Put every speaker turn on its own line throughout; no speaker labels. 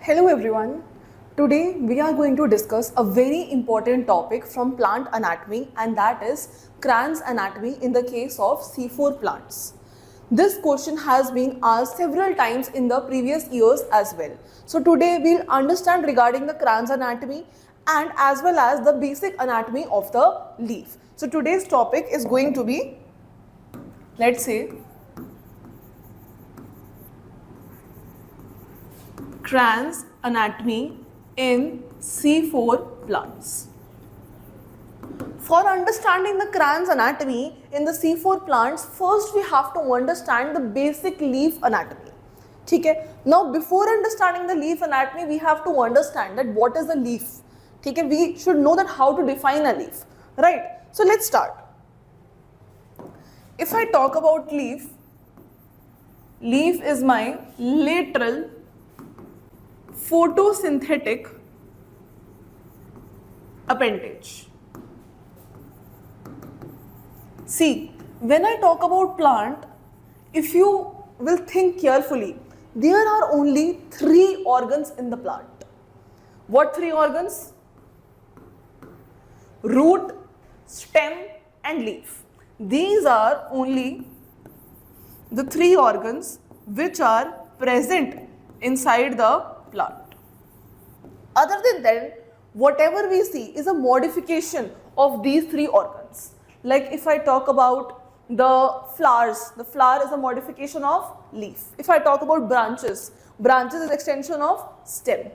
Hello everyone. Today we are going to discuss a very important topic from plant anatomy, and that is Kranz anatomy in the case of C4 plants. This question has been asked several times in the previous years as well. So today we'll understand regarding the Kranz anatomy and as well as the basic anatomy of the leaf. So today's topic is going to be, let's say, Kranz anatomy in C4 plants. For understanding the Kranz anatomy in the C4 plants, first we have to understand the basic leaf anatomy. Okay? Now before understanding the leaf anatomy, we have to understand that what is a leaf. Okay? We should know that how to define a leaf. Right? So let's start. If I talk about leaf, leaf is my lateral photosynthetic appendage. See, when I talk about plant, if you will think carefully, there are only 3 organs in the plant. What 3 organs? Root, stem and leaf. These are only the 3 organs which are present inside the plant. Other than that, whatever we see is a modification of these 3 organs. Like if I talk about the flowers, the flower is a modification of leaf. If I talk about branches, branches is extension of stem.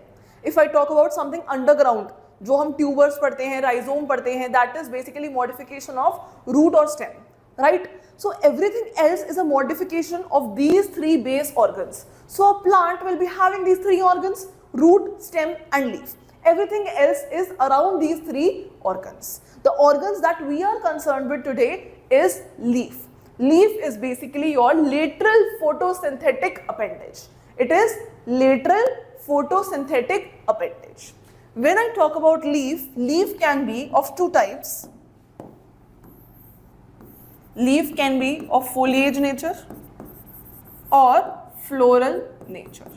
If I talk about something underground, जो हम tubers पढ़ते हैं, rhizome पढ़ते हैं, that is basically modification of root or stem, right? So everything else is a modification of these 3 base organs. So a plant will be having these 3 organs: root, stem and leaf. Everything else is around these 3 organs. The organs that we are concerned with today is leaf. Leaf is basically your lateral photosynthetic appendage. It is lateral photosynthetic appendage. When I talk about leaf, leaf can be of 2 types. Leaf can be of foliage nature or floral nature.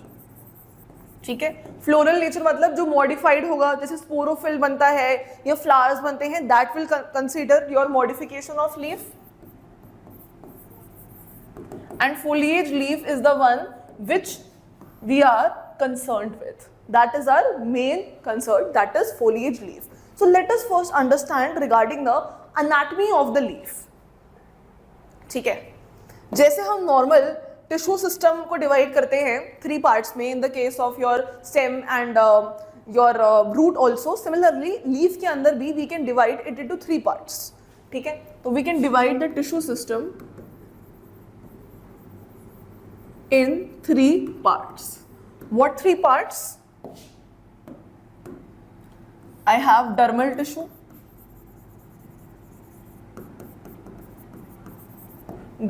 ठीक है, floral nature मतलब जो modified होगा, जैसे sporophyll बनता है या flowers बनते हैं, that will consider your modification of leaf. And foliage leaf is the one which we are concerned with. That is our main concern, that is foliage leaf. So let us first understand regarding the anatomy of the leaf. ठीक है, जैसे हम normal tissue system को divide करते हैं 3 parts में, in the case of your stem and your root also, similarly leaf के अंदर भी we can divide it into 3 parts. ठीक है, तो we can divide the tissue system in 3 parts. What 3 parts? I have dermal tissue,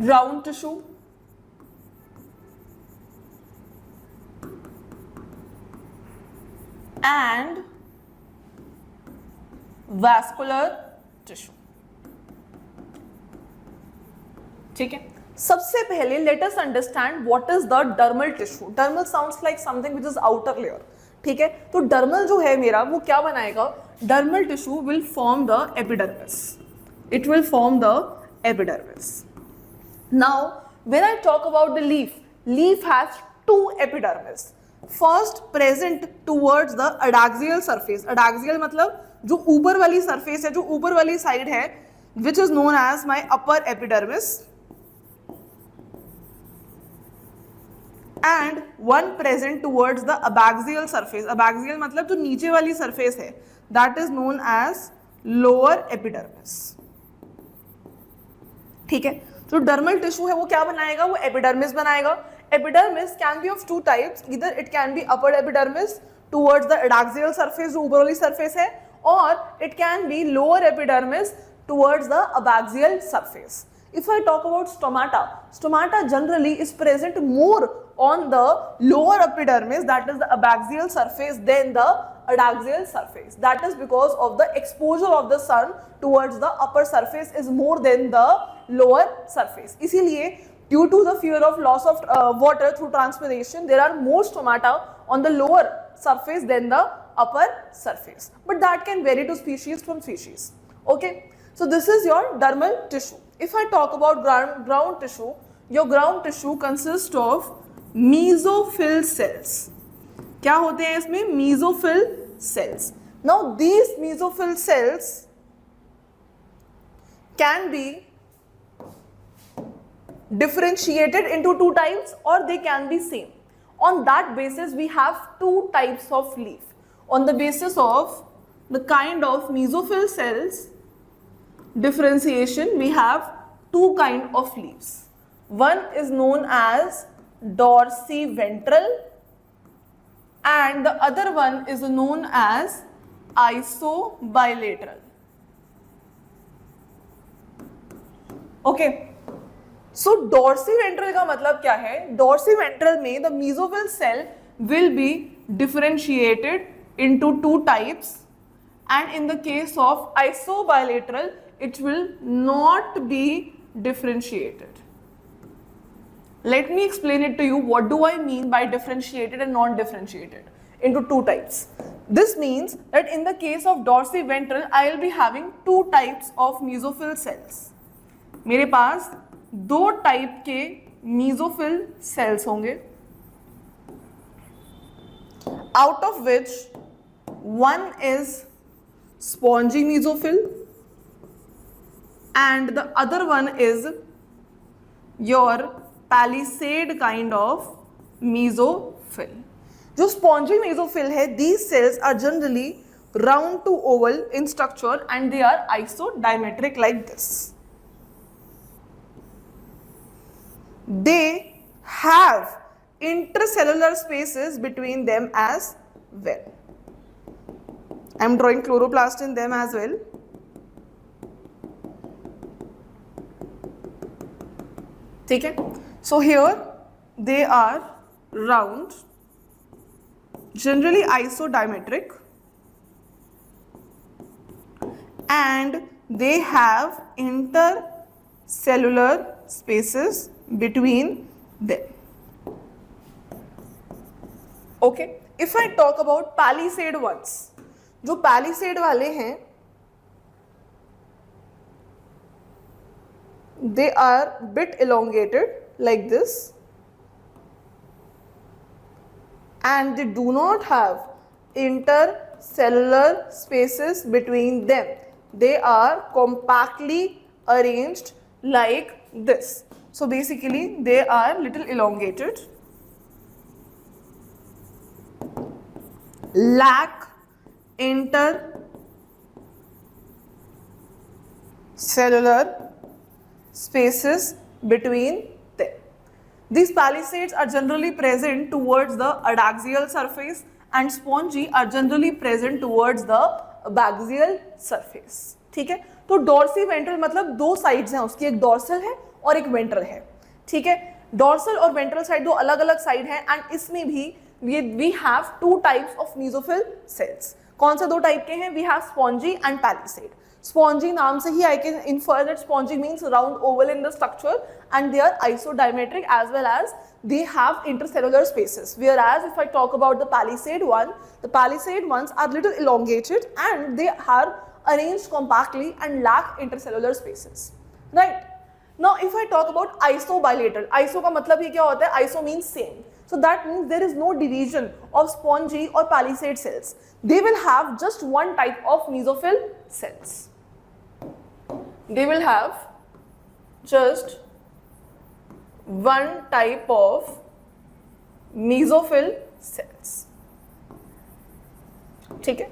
ground tissue, and vascular tissue. ठीक है, सबसे पहले let us understand what is the dermal tissue. Dermal sounds like something which is outer layer. ठीक है, तो dermal जो है मेरा वो क्या बनाएगा? Dermal tissue will form the epidermis. It will form the epidermis. Now, when I talk about the leaf, leaf has 2 epidermis. First present towards the adaxial surface. Adaxial मतलब जो ऊपर वाली surface है, जो ऊपर वाली side है, which is known as my upper epidermis. And one present towards the abaxial surface. Abaxial मतलब जो नीचे वाली surface है, that is known as lower epidermis. ठीक है, जो dermal tissue है वो क्या बनाएगा? वो epidermis बनाएगा. Epidermis can be of 2 types. Either it can be upper epidermis towards the adaxial surface, जो ऊपर वाली surface है, or it can be lower epidermis towards the abaxial surface. If I talk about stomata, stomata generally is present more on the lower epidermis, that is the abaxial surface, than the adaxial surface. That is because of the exposure of the sun towards the upper surface is more than the lower surface. इसीलिए due to the fear of loss of water through transpiration, there are more stomata on the lower surface than the upper surface, but that can vary to species from species. Okay, so this is your dermal tissue. If I talk about ground tissue, your ground tissue consists of mesophyll cells. क्या होते हैं इसमें? mesophyll cells. Now these mesophyll cells can be differentiated into two types or they can be same. On that basis we have two types of leaf. On the basis of the kind of mesophyll cells differentiation, we have two kind of leaves. One is known as dorsiventral and the other one is known as isobilateral. Okay, so dorsiventral का मतलब क्या है? Dorsiventral में the mesophyll cell will be differentiated into two types, and in the case of isobilateral it will not be differentiated. Let me explain it to you. What do I mean by differentiated and non-differentiated into two types? This means that in the case of dorsiventral I will be having two types of mesophyll cells. मेरे पास दो type के mesophyll cells होंगे, out of which one is spongy mesophyll and the other one is your palisade kind of mesophyll. जो spongy mesophyll है, these cells are generally round to oval in structure and they are isodimetric like this. They have intercellular spaces between them as well. I am drawing chloroplast in them as well. ठीक है? So here they are round, generally isodimetric, and they have intercellular spaces between them. Okay, if I talk about palisade ones, जो palisade वाले हैं, they are bit elongated like this and they do not have intercellular spaces between them. They are compactly arranged like this. So basically they are little elongated, lack intercellular spaces between them. These palisades are generally present towards the adaxial surface and spongy are generally present towards the abaxial surface. ठीक है? तो dorsiventral मतलब दो sides हैं उसकी, एक dorsal है और एक ventral है. ठीक है? dorsal और ventral side दो अलग अलग side हैं and इसमें भी we have two types of mesophyll cells. कौन से दो type के हैं? We have spongy and palisade. Spongy नाम से ही I can infer that spongy means round oval in the structure and they are isodimetric as well as they have intercellular spaces. Whereas if I talk about the palisade one, the palisade ones are little elongated and they are arranged compactly and lack intercellular spaces. Right? Now if I talk about isobilateral, iso का मतलब ये क्या होता है? Iso means same. So that means there is no division of spongy or palisade cells. They will have just one type of mesophyll cells. They will have just one type of mesophyll cells. ठीक है?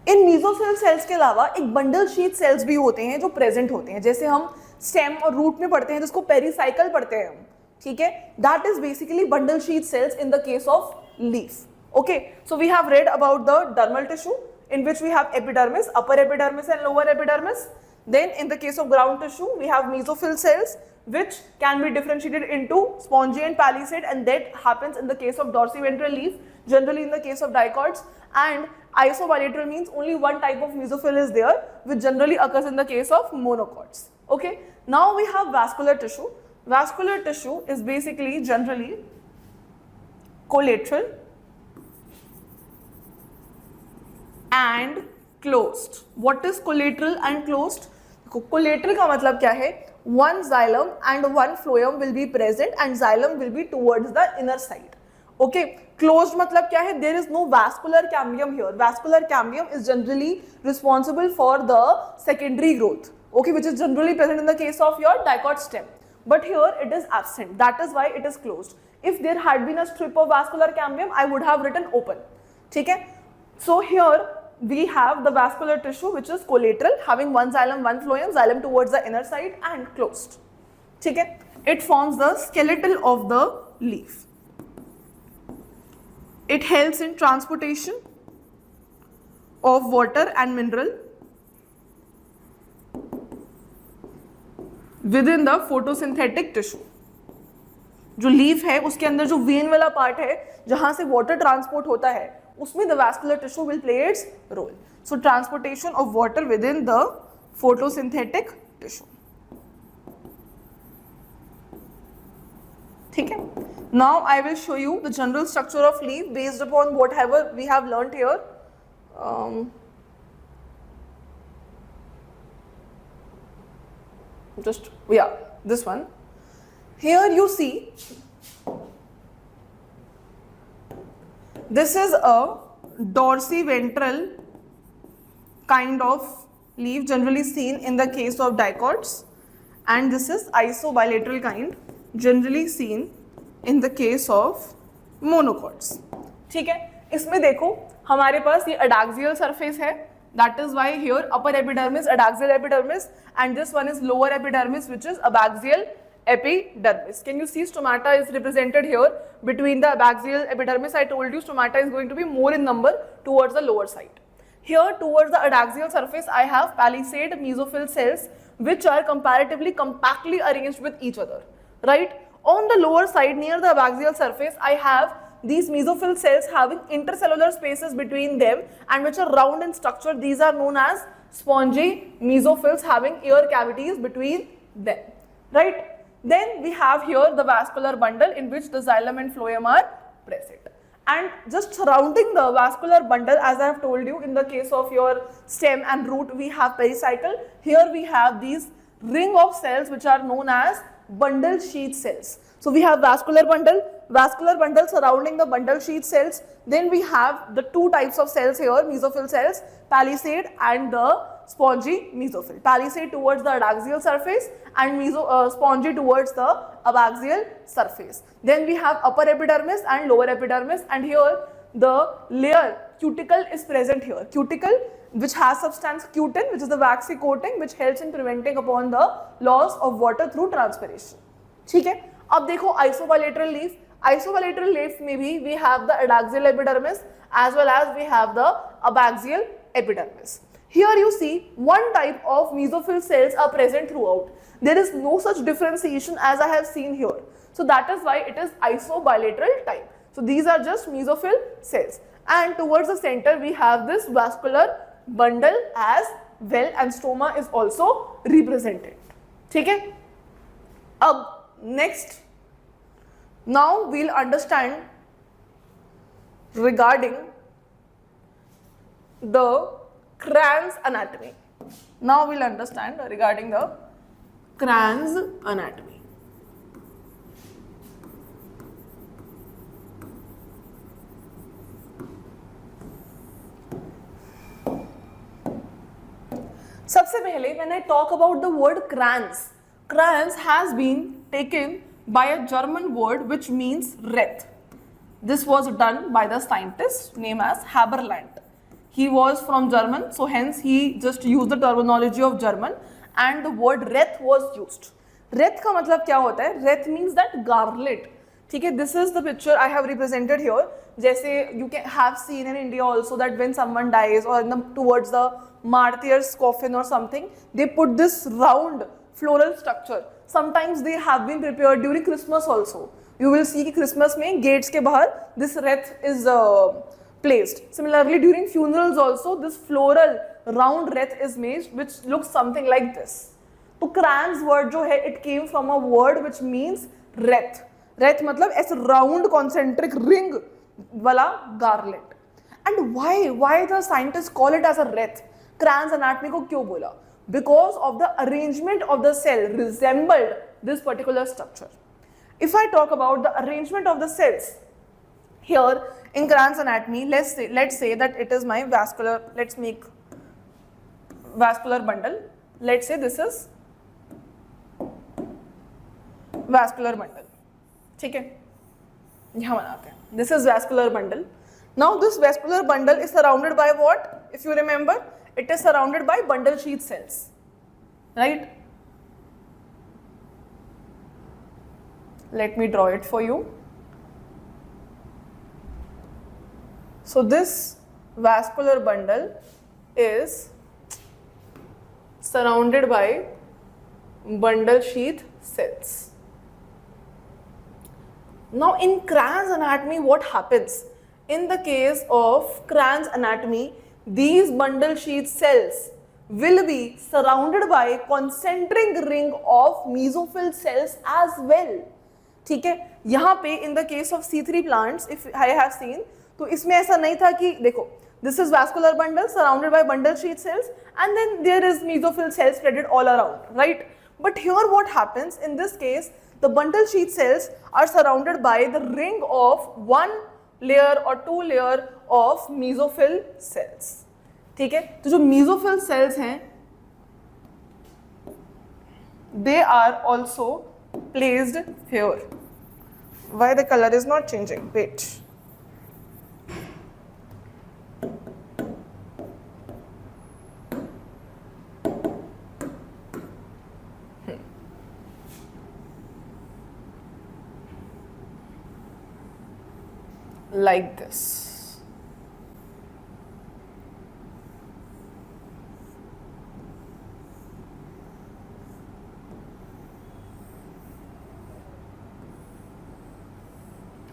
इन mesophyll cells के अलावा एक bundle sheath cells भी होते हैं जो present होते हैं, जैसे हम stem और root में पढ़ते हैं जिसको पेरिसाइकल पढ़ते हैं हम. ठीक है? That is basically bundle sheath cells in the case of leaf. Okay, so we have read about the dermal tissue in which we have epidermis, upper epidermis and lower epidermis. Then in the case of ground tissue we have mesophyll cells which can be differentiated into spongy and palisade, and that happens in the case of dorsiventral leaf, generally in the case of dicots, and isobilateral means only one type of mesophyll is there which generally occurs in the case of monocots. Okay, now we have vascular tissue. Vascular tissue is basically generally collateral and closed. What is collateral and closed? Collateral का मतलब क्या है? One xylem and one phloem will be present and xylem will be towards the inner side. Okay. Closed मतलब क्या है? There is no vascular cambium here. Vascular cambium is generally responsible for the secondary growth. Okay, which is generally present in the case of your dicot stem. But here it is absent. That is why it is closed. If there had been a strip of vascular cambium, I would have written open. ठीक है? So here we have the vascular tissue which is collateral, having one xylem, one phloem, xylem towards the inner side and closed. ठीक है? It forms the skeletal of the leaf. It helps in transportation of water and mineral within the photosynthetic tissue. जो leaf है उसके अंदर जो when वाला part है जहां से वाटर ट्रांसपोर्ट होता है उसमें the vascular tissue will play its role. So transportation of water within the photosynthetic tissue. ठीक है? Now I will show you the general structure of leaf based upon whatever we have learnt here. This one. Here you see, this is a dorsiventral kind of leaf generally seen in the case of dicots, and this is isobilateral kind generally seen in the case of monocots. ठीक है? इसमें देखो हमारे पास ये adaxial surface है. That is why here upper epidermis, adaxial epidermis, and this one is lower epidermis, which is abaxial epidermis. Can you see stomata is represented here between the abaxial epidermis? I told you stomata is going to be more in number towards the lower side. Here towards the adaxial surface, I have palisade mesophyll cells which are comparatively compactly arranged with each other. Right? On the lower side near the abaxial surface, I have these mesophyll cells having intercellular spaces between them and which are round in structure. These are known as spongy mesophills having air cavities between them. Right? Then we have here the vascular bundle in which the xylem and phloem are present. And just surrounding the vascular bundle, as I have told you in the case of your stem and root, we have pericycle. Here we have these ring of cells which are known as bundle sheath cells. So we have vascular bundle surrounding the bundle sheath cells. Then we have the two types of cells here, mesophyll cells, palisade and the spongy mesophyll. Palisade towards the adaxial surface and spongy towards the abaxial surface. Then we have upper epidermis and lower epidermis, and here the layer cuticle is present here. Cuticle which has substance cutin, which is the waxy coating which helps in preventing upon the loss of water through transpiration. ठीक है? अब देखो isobilateral leaf. Isobilateral leaf में भी we have the adaxial epidermis as well as we have the abaxial epidermis. Here you see one type of mesophyll cells are present throughout. There is no such differentiation as I have seen here. So that is why it is isobilateral type. So these are just mesophyll cells. And towards the center we have this vascular bundle as well, and stoma is also represented. ठीक है? अब next, now we'll understand regarding the crans anatomy. Now we'll understand regarding the crans anatomy. सबसे पहले when I talk about the word crans, crans has been taken by a German word which means wreath. This was done by the scientist named as Haberland. He was from German, so hence he just used the terminology of German and the word wreath was used. Wreath का मतलब क्या होता है? Wreath means that garland. ठीक है? This is the picture I have represented here. जैसे you can have seen in India also that when someone dies or towards the martyr's coffin or something, they put this round floral structure. Sometimes they have been prepared during Christmas also. You will see कि Christmas में gates के बाहर this wreath is placed. Similarly, during funerals also this floral round wreath is made which looks something like this. तो crans word जो है it came from a word which means wreath. Wreath मतलब ऐसे round concentric ring वाला garland. And why the scientists call it as a Reth? Cran's anatomy को क्यों बोला? Because of the arrangement of the cell resembled this particular structure. If I talk about the arrangement of the cells, here in Cran's anatomy, let's say that it is my vascular, let's make vascular bundle. Let's say this is vascular bundle. ठीक है, यहाँ बनाते हैं. This is vascular bundle. Now this vascular bundle is surrounded by what? If you remember, it is surrounded by bundle sheath cells, right? Let me draw it for you. So this vascular bundle is surrounded by bundle sheath cells. Now in Cran's anatomy, what happens? In the case of Cran's anatomy, these bundle sheath cells will be surrounded by concentric ring of mesophyll cells as well. ठीक है, यहाँ पे in the case of C3 plants, if I have seen, तो इसमें ऐसा नहीं था कि देखो, this is vascular bundle surrounded by bundle sheath cells and then there is mesophyll cells spread all around, right? But here what happens in this case, the bundle sheath cells are surrounded by the ring of one layer or two layer of mesophyll cells. ठीक है, तो जो mesophyll cells हैं, they are also placed here. Why the color is not changing? Wait. Like this.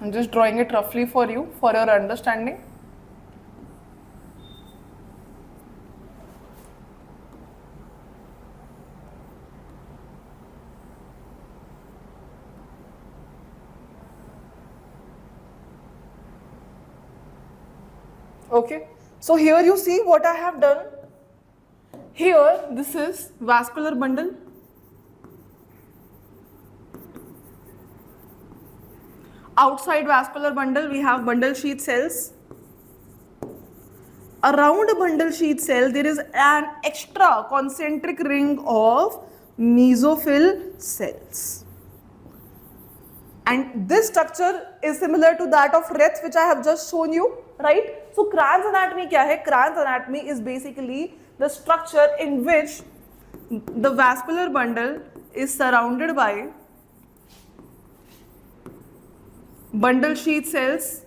I'm just drawing it roughly for you, for your understanding. Okay, so here you see what I have done. Here, this is vascular bundle. Outside vascular bundle, we have bundle sheath cells. Around a bundle sheath cell, there is an extra concentric ring of mesophyll cells. And this structure is similar to that of Reth, which I have just shown you, right? So Cran's anatomy क्या है? Cran's anatomy is basically the structure in which the vascular bundle is surrounded by bundle sheath cells,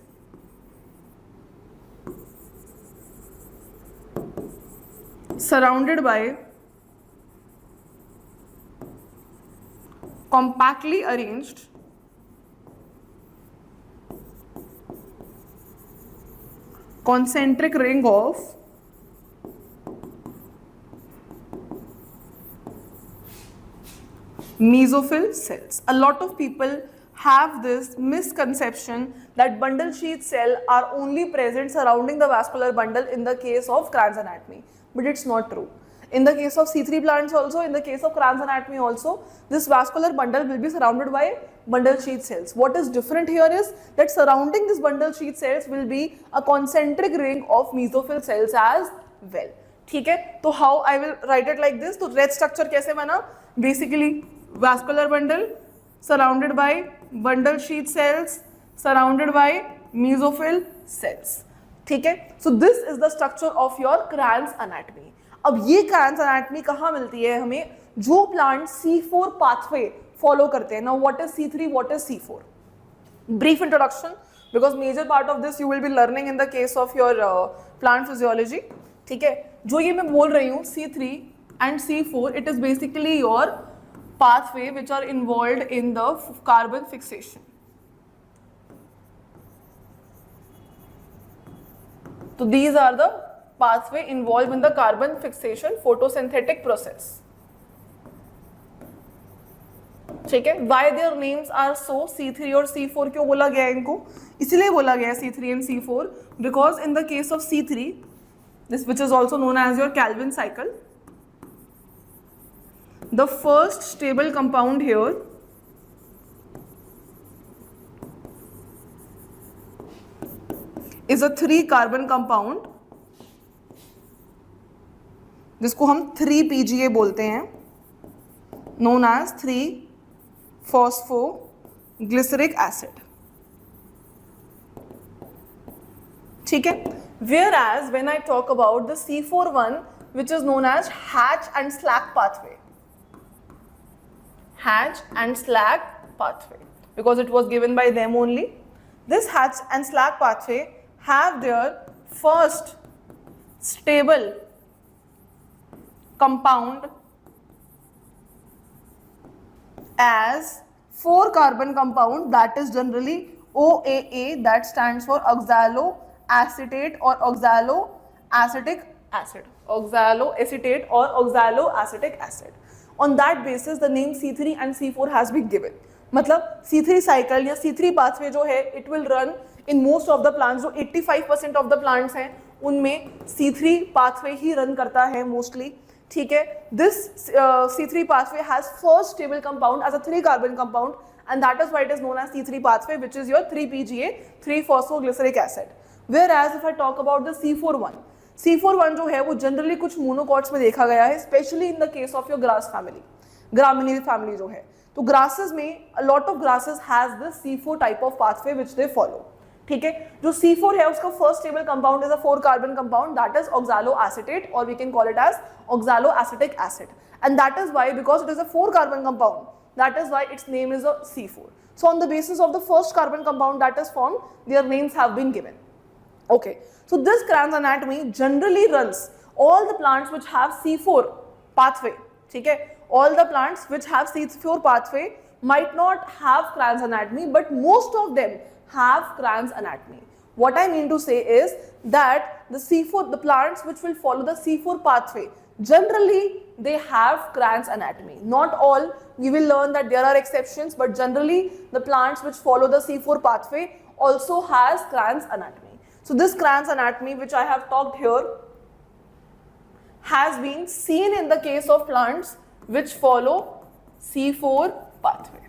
surrounded by compactly arranged concentric ring of mesophyll cells. A lot of people have this misconception that bundle sheath cell are only present surrounding the vascular bundle in the case of Cran's anatomy, but it's not true. In the case of C3 plants also, in the case of Cran's anatomy also, this vascular bundle will be surrounded by bundle sheath cells. What is different here is that surrounding this bundle sheath cells will be a concentric ring of mesophyll cells as well. ठीक है, तो how I will write it like this? तो Reth structure कैसे बना? Basically vascular bundle surrounded by bundle sheath cells surrounded by mesophyll cells. ठीक है, so this is the structure of your Cran's anatomy. अब ये Cran's anatomy कहाँ मिलती है हमें? जो प्लांट C4 pathway follow करते हैं. Now what is C3, what is C4? Brief introduction, because major part of this you will be learning in the case of your plant physiology. ठीक है, जो ये मैं बोल रही हूँ C3 and C4, it is basically your pathway which are involved in the carbon fixation. So these are the pathway involved in the carbon fixation photosynthetic process. ठीक है, why their names are so? C3 और C4 क्यों बोला गया इनको? इसलिए बोला गया C3 and C4 because in the case of C3, this which is also known as your Calvin cycle, the first stable compound here is a 3 carbon compound जिसको हम 3PGA बोलते हैं, known as 3-phosphoglyceric acid. ठीक है. Whereas when I talk about the C4 one, which is known as Hatch and Slack pathway, Hatch and Slack pathway, because it was given by them only. This Hatch and Slack pathway have their first stable compound as 4 carbon compound, that is generally OAA, that stands for oxaloacetate or oxaloacetic acid, oxaloacetate or oxaloacetic acid. On that basis the name C3 and C4 has been given. मतलब C3 cycle या C3 pathway जो है it will run in most of the plants. जो 85% of the plants हैं उनमें C3 pathway ही run करता है mostly. ठीक है. This C3 pathway has first stable compound as a 3 carbon compound, and that is why it is known as C3 pathway, which is your 3PGA, 3-phosphoglyceric acid. Whereas if I talk about the C4 one, C4 one जो है वो generally कुछ monocots में देखा गया है, especially in the case of your grass family, gramineal family जो है. तो grasses में a lot of grasses has this C4 type of pathway which they follow. ठीक है. जो C4 है उसका first stable compound is a 4 carbon compound, that is oxaloacetate, or we can call it as oxaloacetic acid, and that is why, because it is a 4 carbon compound, that is why its name is a C4. So on the basis of the first carbon compound that is formed, their names have been given. Okay, so this Kranz anatomy generally runs all the plants which have C4 pathway. ठीक है. All the plants which have C4 pathway might not have Kranz anatomy, but most of them have Kranz anatomy. What I mean to say is that the plants which will follow the C4 pathway, generally they have Kranz anatomy. Not all, you will learn that there are exceptions, but generally the plants which follow the C4 pathway also has Kranz anatomy. So this Kranz anatomy which I have talked here has been seen in the case of plants which follow C4 pathway.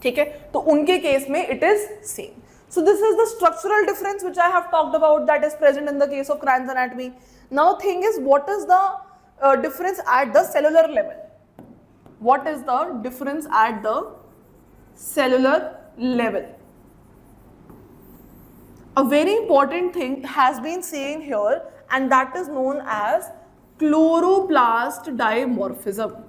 ठीक है. तो उनके case में it is same. So this is the structural difference which I have talked about that is present in the case of Kranz anatomy. Now thing is, what is the difference at the cellular level? What is the difference at the cellular level? A very important thing has been seen here, and that is known as chloroplast dimorphism.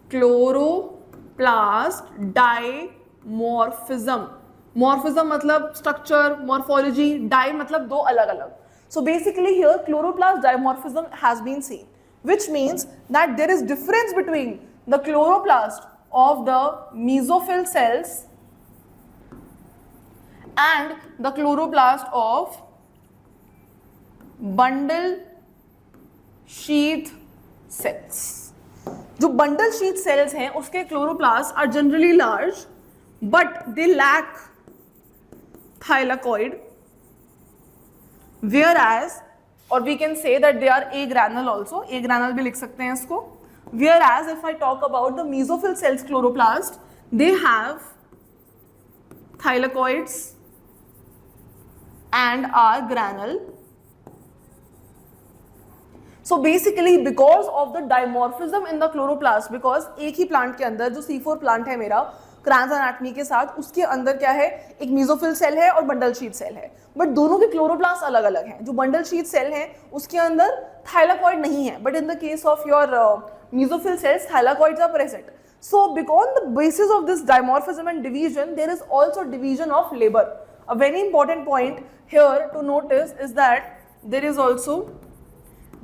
Chloroplast dimorphism. Morphism मतलब structure, morphology, di मतलब दो अलग अलग. So basically here chloroplast dimorphism has been seen, which means that there is difference between the chloroplast of the mesophyll cells and the chloroplast of bundle sheath cells. जो bundle sheath cells हैं उसके chloroplasts are generally large, but they lack thylakoid, whereas, or we can say that they are agranal also, agranal भी लिख सकते हैं इसको. Whereas if I talk about the mesophyll cells chloroplast, they have thylakoids and are granule. So basically because of the dimorphism in the chloroplast, because एक ही plant के अंदर जो C4 plant है मेरा Kranz anatomy के साथ, उसके अंदर क्या है, एक मेसोफिल सेल है और बंडल शीथ सेल है, बट दोनों के क्लोरोप्लास्ट अलग अलग हैं. जो बंडल शीथ सेल है उसके अंदर थाइलाकॉइड नहीं है, but in the case of your mesophyll cells thylakoids are present. So because on the basis of this dimorphism and division, there is also division of labor. A very important point here to notice is that there is also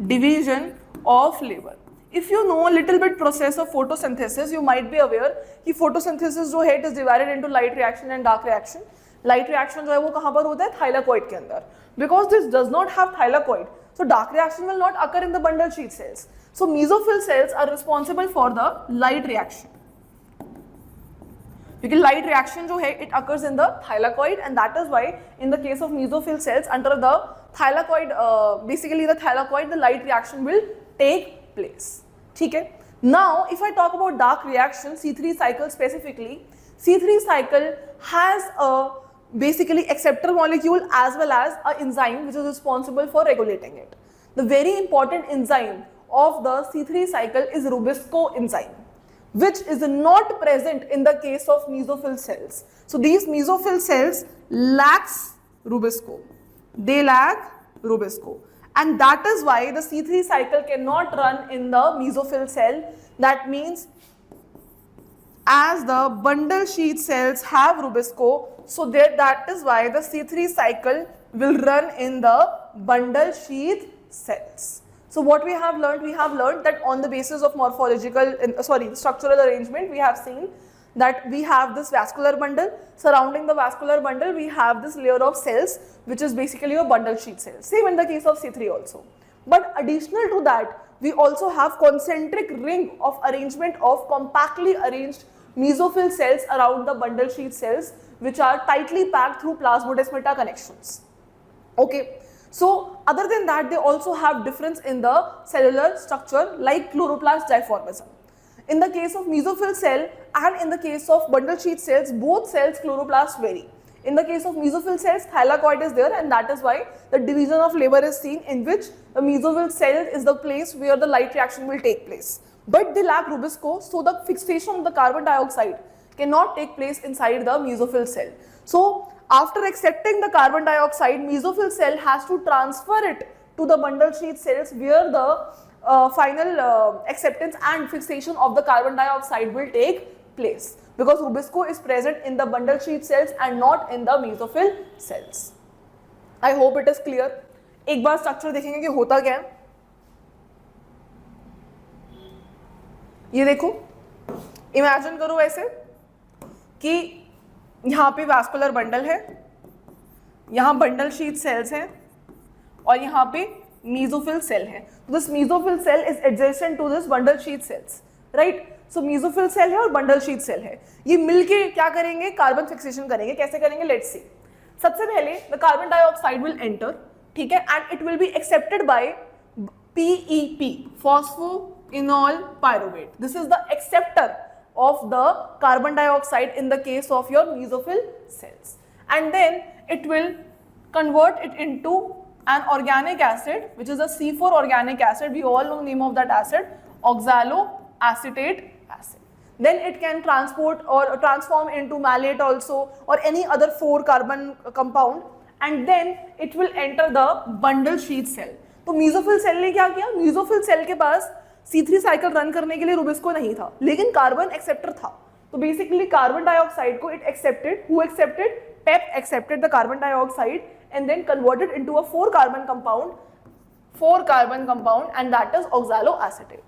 division of labor. If you know a little bit process of photosynthesis, you might be aware कि photosynthesis जो है it is divided into light reaction and dark reaction. Light reaction जो है वो कहाँ पर होता है, thylakoid के अंदर. Because this does not have thylakoid, so dark reaction will not occur in the bundle sheath cells. So mesophyll cells are responsible for the light reaction. क्योंकि लाइट रिएक्शन जो है it occurs in the thylakoid and that is why in the case of mesophyll cells under the thylakoid, basically the thylakoid, the light reaction will take place. ठीक है. Now if I talk about dark reaction, C3 cycle specifically, C3 cycle has a basically acceptor molecule as well as a enzyme which is responsible for regulating it. The very important enzyme of the C3 cycle is Rubisco enzyme, which is not present in the case of mesophyll cells. So these mesophyll cells lacks Rubisco. They lack Rubisco. And that is why the C3 cycle cannot run in the mesophyll cell. That means as the bundle sheath cells have Rubisco, so that is why the C3 cycle will run in the bundle sheath cells. So what we have learned that on the basis of structural arrangement, we have seen that we have this vascular bundle. Surrounding the vascular bundle, we have this layer of cells, which is basically your bundle sheath cells. Same in the case of C3 also. But additional to that, we also have concentric ring of arrangement of compactly arranged mesophyll cells around the bundle sheath cells, which are tightly packed through plasmodesmata connections. Okay. So other than that, they also have difference in the cellular structure like chloroplast dimorphism. In the case of mesophyll cell and in the case of bundle sheath cells, both cells chloroplasts vary. In the case of mesophyll cells, thylakoid is there, and that is why the division of labor is seen, in which the mesophyll cell is the place where the light reaction will take place. But they lack Rubisco, so the fixation of the carbon dioxide cannot take place inside the mesophyll cell. So after accepting the carbon dioxide, mesophyll cell has to transfer it to the bundle sheath cells, where the final acceptance and fixation of the carbon dioxide will take place, because Rubisco is present in the bundle sheath cells and not in the mesophyll cells. I hope it is clear. एक बार structure देखेंगे कि होता क्या है. ये देखो, imagine करो ऐसे कि यहाँ पे वास्कुलर बंडल है, यहाँ बंडल शीथ सेल्स हैं और यहाँ पे mesophyll cell है. तो this mesophyll cell is adjacent to this bundle sheath cells, right? So mesophyll cell है और bundle sheath cell है. ये मिलके क्या करेंगे? कार्बन फिक्सेशन करेंगे. कैसे करेंगे? Let's see. सबसे पहले the carbon dioxide will enter, ठीक है, and it will be accepted by PEP, phosphoenol pyruvate. This is the acceptor of the carbon dioxide in the case of your mesophyll cells, and then it will convert it into an organic acid, which is a C4 organic acid. We all know the name of that acid, oxaloacetate acid. Then it can transport or transform into malate also, or any other 4 carbon compound, and then it will enter the bundle sheath cell. तो mesophyll cell ने क्या किया? mesophyll cell के पास C3 cycle run करने के लिए Rubisco नहीं था, लेकिन कार्बन एक्सेप्टर था. तो बेसिकली कार्बन डाइऑक्साइड को it accepted. Who accepted? PEP accepted the carbon dioxide and then converted into a 4 carbon compound, and that is oxaloacetate.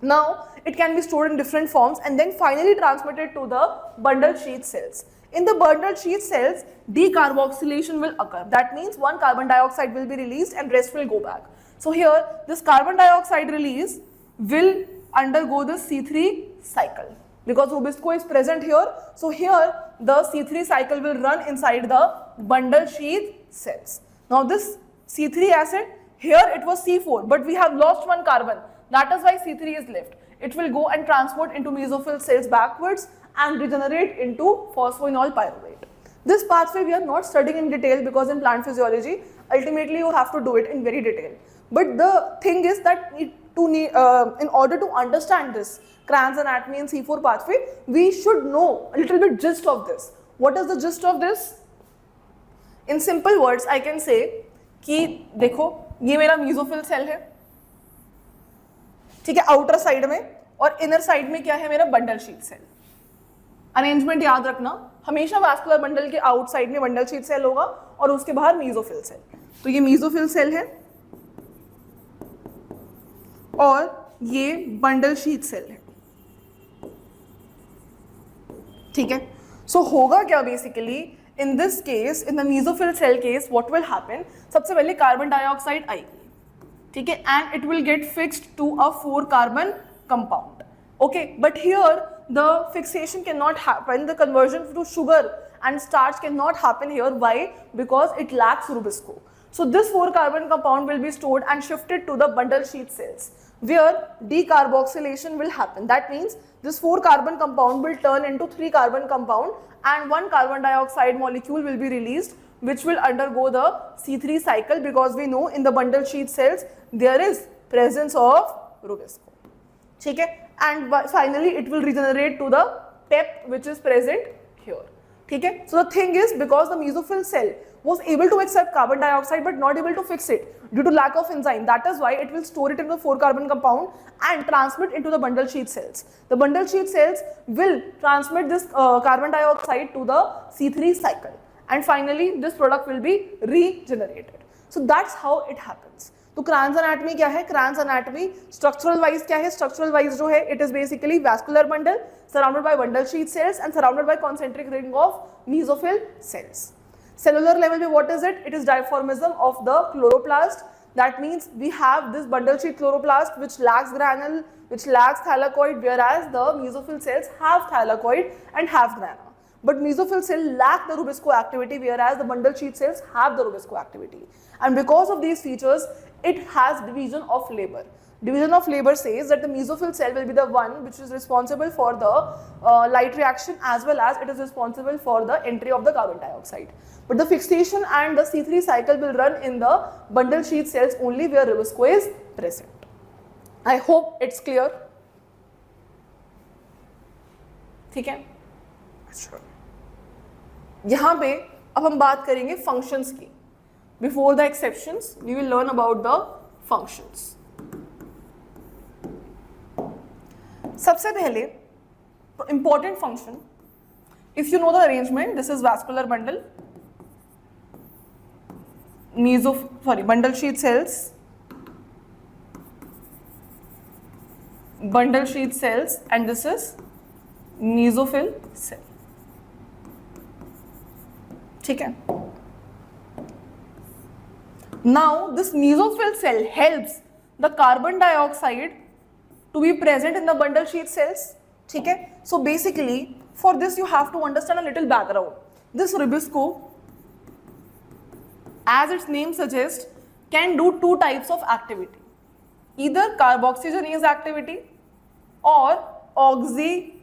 Now it can be stored in different forms and then finally transmitted to the bundle sheath cells. In the bundle sheath cells, decarboxylation will occur. That means one carbon dioxide will be released and rest will go back. So here this carbon dioxide release will undergo the C3 cycle. Because Rubisco is present here, so here the C3 cycle will run inside the bundle sheath cells. Now this C3 acid, here it was C4, but we have lost one carbon. That is why C3 is left. It will go and transport into mesophyll cells backwards and regenerate into phosphoenol pyruvate. This pathway we are not studying in detail because in plant physiology, ultimately you have to do it in very detail. But the thing is that in order to understand this Kranz anatomy and C4 pathway, we should know a little bit gist of this. What is the gist of this? In simple words, I can say कि देखो ये मेरा mesophyll cell है, ठीक है, outer side में, और inner side में क्या है मेरा बंडल शीथ सेल. अरेंजमेंट याद रखना, हमेशा वास्कुलर बंडल के आउटसाइड में बंडल शीथ सेल होगा और उसके बाहर मेसोफिल सेल. तो ये मेसोफिल सेल है और ये बंडल शीथ सेल है, ठीक है. सो होगा क्या basically in this case, in the mesophyll cell case what will happen, सबसे पहले कार्बन डाइऑक्साइड आएगी, ठीक है, and it will get fixed to a 4 carbon compound. Okay, but here the fixation cannot happen, the conversion to sugar and starch cannot happen here. Why? Because it lacks Rubisco. So this 4-carbon compound will be stored and shifted to the bundle sheath cells, where decarboxylation will happen. That means this 4-carbon compound will turn into 3-carbon compound, and 1 carbon dioxide molecule will be released, which will undergo the C3 cycle, because we know in the bundle sheath cells there is presence of Rubisco. Okay? And finally it will regenerate to the PEP, which is present here. Okay? So the thing is, because the mesophyll cell was able to accept carbon dioxide but not able to fix it due to lack of enzyme, that is why it will store it in the 4-carbon compound and transmit into the bundle sheath cells. The bundle sheath cells will transmit this carbon dioxide to the C3 cycle, and finally this product will be regenerated. So that's how it happens. तो Cran's anatomy क्या है? Cran's anatomy structural wise क्या है? Structural wise जो है, it is basically vascular bundle surrounded by bundle sheath cells and surrounded by concentric ring of mesophyll cells. Cellular level में what is it? It is diformism of the chloroplast. That means we have this bundle sheath chloroplast which lacks granule, which lacks thylakoid, whereas the mesophyll cells have thylakoid and have grana. But mesophyll cell lack the Rubisco activity, whereas the bundle sheath cells have the Rubisco activity. And because of these features, it has division of labor. Division of labor says that the mesophyll cell will be the one which is responsible for the light reaction, as well as it is responsible for the entry of the carbon dioxide. But the fixation and the C3 cycle will run in the bundle sheath cells only, where Rubisco is present. I hope it's clear. ठीक है? अच्छा, यहाँ पे अब हम बात करेंगे functions की. Before the exceptions, we will learn about the functions. सबसे पहले important function, if you know the arrangement, this is vascular bundle, bundle sheath cells, bundle sheath cells, and this is mesophyll cell. ठीक है? Now this mesophyll cell helps the carbon dioxide to be present in the bundle sheath cells. ठीक है? So basically for this you have to understand a little background. This Rubisco, as its name suggests, can do two types of activity. Either carboxygenase activity or oxygenase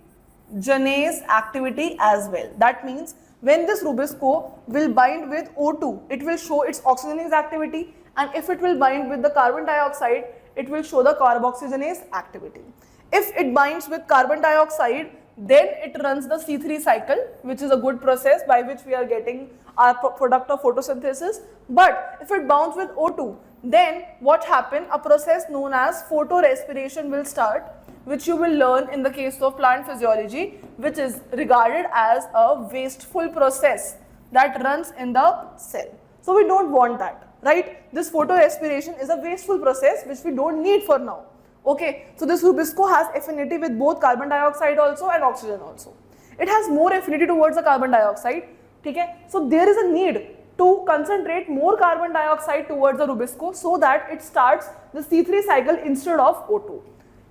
activity as well. That means when this Rubisco will bind with O2, it will show its oxygenase activity, and if it will bind with the carbon dioxide, it will show the carboxygenase activity. If it binds with carbon dioxide, then it runs the C3 cycle, which is a good process by which we are getting our product of photosynthesis. But if it bonds with O2, then what happens? A process known as photorespiration will start, which you will learn in the case of plant physiology, which is regarded as a wasteful process that runs in the cell. So we don't want that, right? This photorespiration is a wasteful process which we don't need for now. Okay, so this Rubisco has affinity with both carbon dioxide also and oxygen also. It has more affinity towards the carbon dioxide. Okay? So there is a need to concentrate more carbon dioxide towards the Rubisco so that it starts the C3 cycle instead of O2.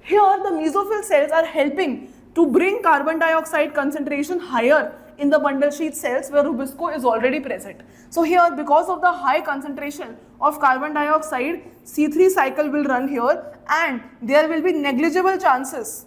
Here the mesophyll cells are helping to bring carbon dioxide concentration higher in the bundle sheath cells where Rubisco is already present. So here, because of the high concentration of carbon dioxide, C3 cycle will run here, and there will be negligible chances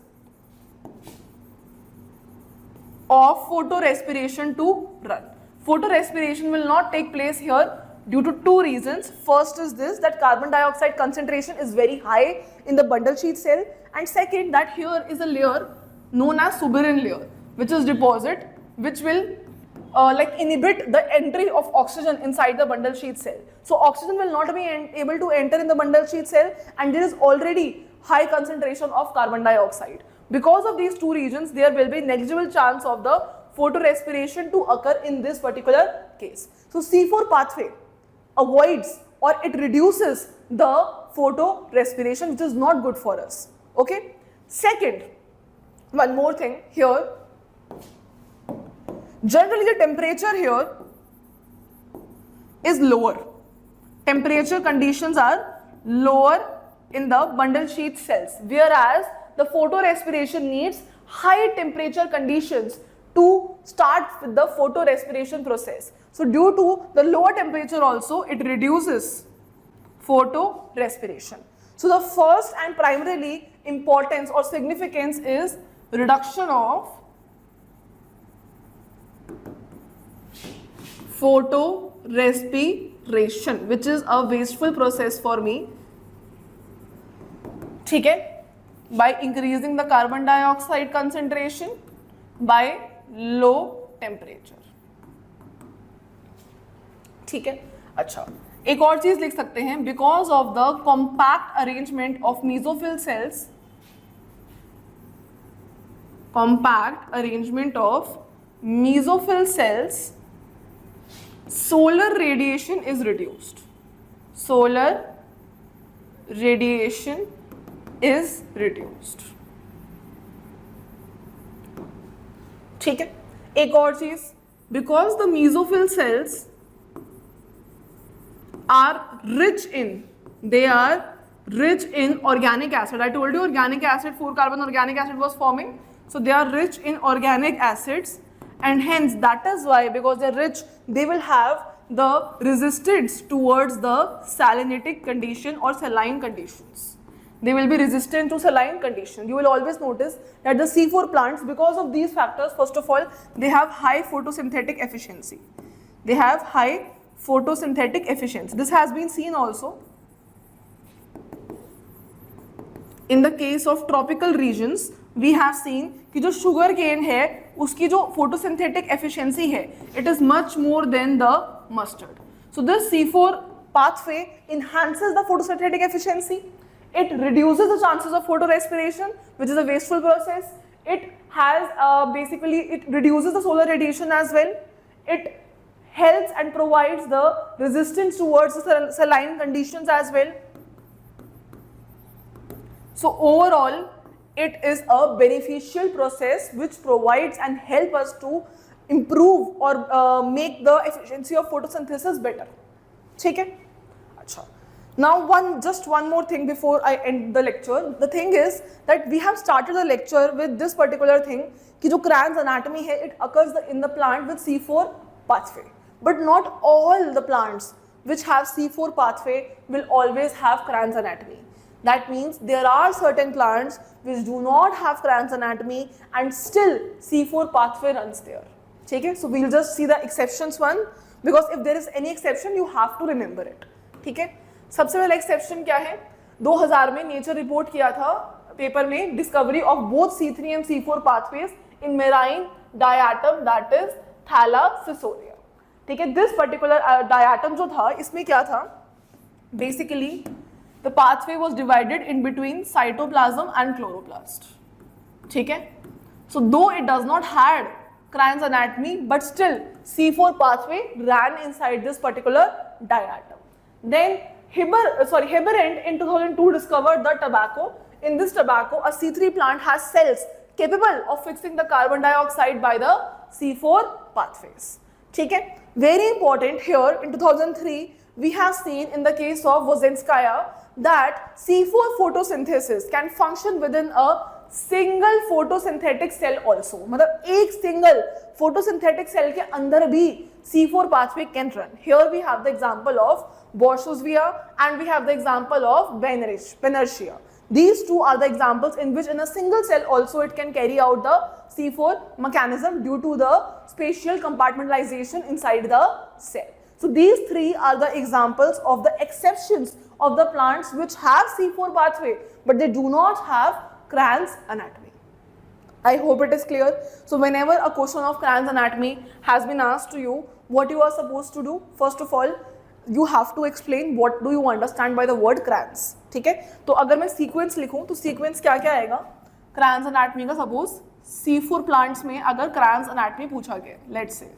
of photorespiration to run. Photorespiration will not take place here due to two reasons. First is this, that carbon dioxide concentration is very high in the bundle sheath cell, and second, that here is a layer known as suberin layer, which is deposit, which will inhibit the entry of oxygen inside the bundle sheath cell. So oxygen will not be able to enter in the bundle sheath cell, and there is already high concentration of carbon dioxide. Because of these two reasons, there will be negligible chance of the photorespiration to occur in this particular case. So C4 pathway avoids or it reduces the photorespiration, which is not good for us. Okay. Second, one more thing here. Generally the temperature here is lower. Temperature conditions are lower in the bundle sheath cells, whereas the photorespiration needs high temperature conditions to start with the photorespiration process. So due to the lower temperature also, it reduces photorespiration. So the first and primarily importance or significance is reduction of photorespiration, which is a wasteful process for me. ठीक है, by increasing the carbon dioxide concentration by low temperature. ठीक है, अच्छा एक और चीज लिख सकते हैं, because of the compact arrangement of mesophyll cells, compact arrangement of mesophyll cells, solar radiation is reduced. Solar radiation is reduced. ठीक है, एक और चीज, because the mesophyll cells are rich in, they are rich in organic acid. I told you organic acid, 4 carbon organic acid was forming. So they are rich in organic acids, and hence that is why, because they are rich, they will have the resistance towards the salinitic condition or saline conditions. They will be resistant to saline condition. You will always notice that the C4 plants, because of these factors, first of all, they have high photosynthetic efficiency. They have high photosynthetic efficiency. This has been seen also in the case of tropical regions. We have seen कि जो sugar cane है उसकी जो photosynthetic efficiency है, it is much more than the mustard. So this C4 pathway enhances the photosynthetic efficiency. It reduces the chances of photorespiration, which is a wasteful process. It has basically, it reduces the solar radiation as well. It helps and provides the resistance towards the saline conditions as well. So overall, it is a beneficial process which provides and help us to improve or make the efficiency of photosynthesis better. ठीक है? अच्छा. Now just one more thing before I end the lecture. The thing is that we have started the lecture with this particular thing कि जो Cran's anatomy है, it occurs in the plant with C4 pathway. But not all the plants which have C4 pathway will always have Cran's anatomy. That means there are certain plants which do not have Cran's anatomy and still C4 pathway runs there. ठीक है? So we'll just see the exceptions one, because if there is any exception you have to remember it. ठीक है? सबसे पहला exception क्या है? 2000 में nature report किया था पेपर में, discovery of both C3 and C4 pathways in marine diatom, that is Thalassolia. ठीक है? दिस पर्टिकुलर diatom जो था, इसमें क्या था? Basically the pathway was divided in between cytoplasm and chloroplast. ठीक है? So though it does not had Cran's anatomy, but still C4 pathway ran inside this particular diatom. Then Heberent in 2002 discovered the tobacco. In this tobacco, a C3 plant has cells capable of fixing the carbon dioxide by the C4 pathways. ठीक है? Very important here, in 2003 we have seen in the case of Wozinskaya that C4 photosynthesis can function within a single photosynthetic cell also. मतलब एक single photosynthetic cell के अंदर भी C4 pathway can run. Here we have the example of Borsosvia and we have the example of Benertia. These two are the examples in which in a single cell also it can carry out the C4 mechanism due to the spatial compartmentalization inside the cell. So these three are the examples of the exceptions of the plants which have C4 pathway but they do not have Cran's anatomy. I hope it is clear. So whenever a question of Cran's anatomy has been asked to you, what you are supposed to do? First of all, you have to explain what do you understand by the word Cran's. ठीक है? तो अगर मैं sequence लिखूं तो sequence क्या क्या आएगा? Cran's anatomy का suppose C4 plants में अगर Cran's anatomy पूछा गया, let's say,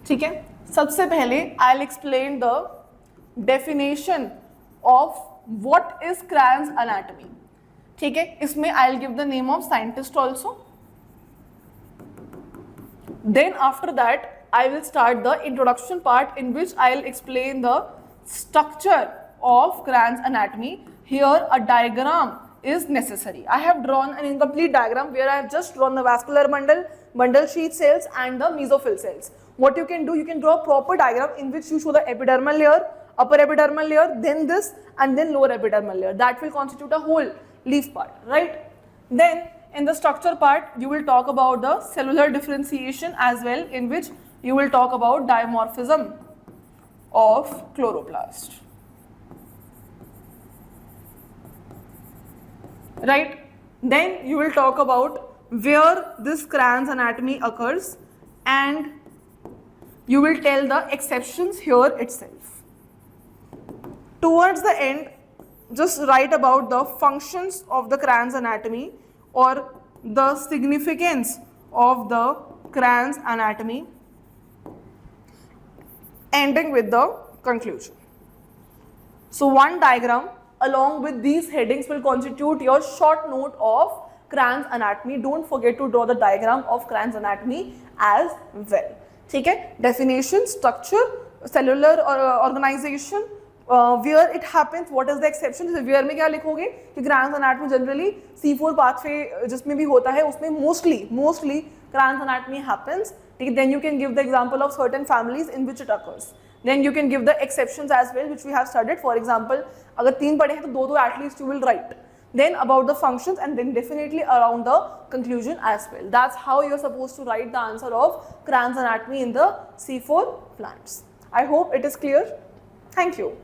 ठीक है? सबसे पहले I'll explain the definition of what is Cran's anatomy. ठीक है? इसमें I'll give the name of scientist also. Then after that I will start the introduction part in which I'll explain the structure of Cran's anatomy. Here a diagram is necessary. I have drawn an incomplete diagram where I have just drawn the vascular bundle sheath cells and the mesophyll cells. What you can do, you can draw a proper diagram in which you show the epidermal layer, upper epidermal layer, then this, and then lower epidermal layer. That will constitute a whole leaf part, right? Then in the structure part, you will talk about the cellular differentiation as well, in which you will talk about dimorphism of chloroplast. Right? Then you will talk about where this Cran's anatomy occurs, and you will tell the exceptions here itself. Towards the end, just write about the functions of the Cran's anatomy or the significance of the Cran's anatomy, ending with the conclusion. So one diagram along with these headings will constitute your short note of Cran's anatomy. Don't forget to draw the diagram of Cran's anatomy as well. ठीक है? Definition, structure, cellular organization, where it happens, what is the exception? where में क्या लिखोगे कि Cran's anatomy generally C4 pathway जिसमें भी होता है उसमें mostly Cran's anatomy happens. Then you can give the example of certain families in which it occurs. Then you can give the exceptions as well, which we have studied. For example, अगर 3 पढ़े हैं तो 2 at least you will write. Then about the functions, and then definitely around the conclusion as well. That's how you're supposed to write the answer of Cran's anatomy in the C4 plants. I hope it is clear. Thank you.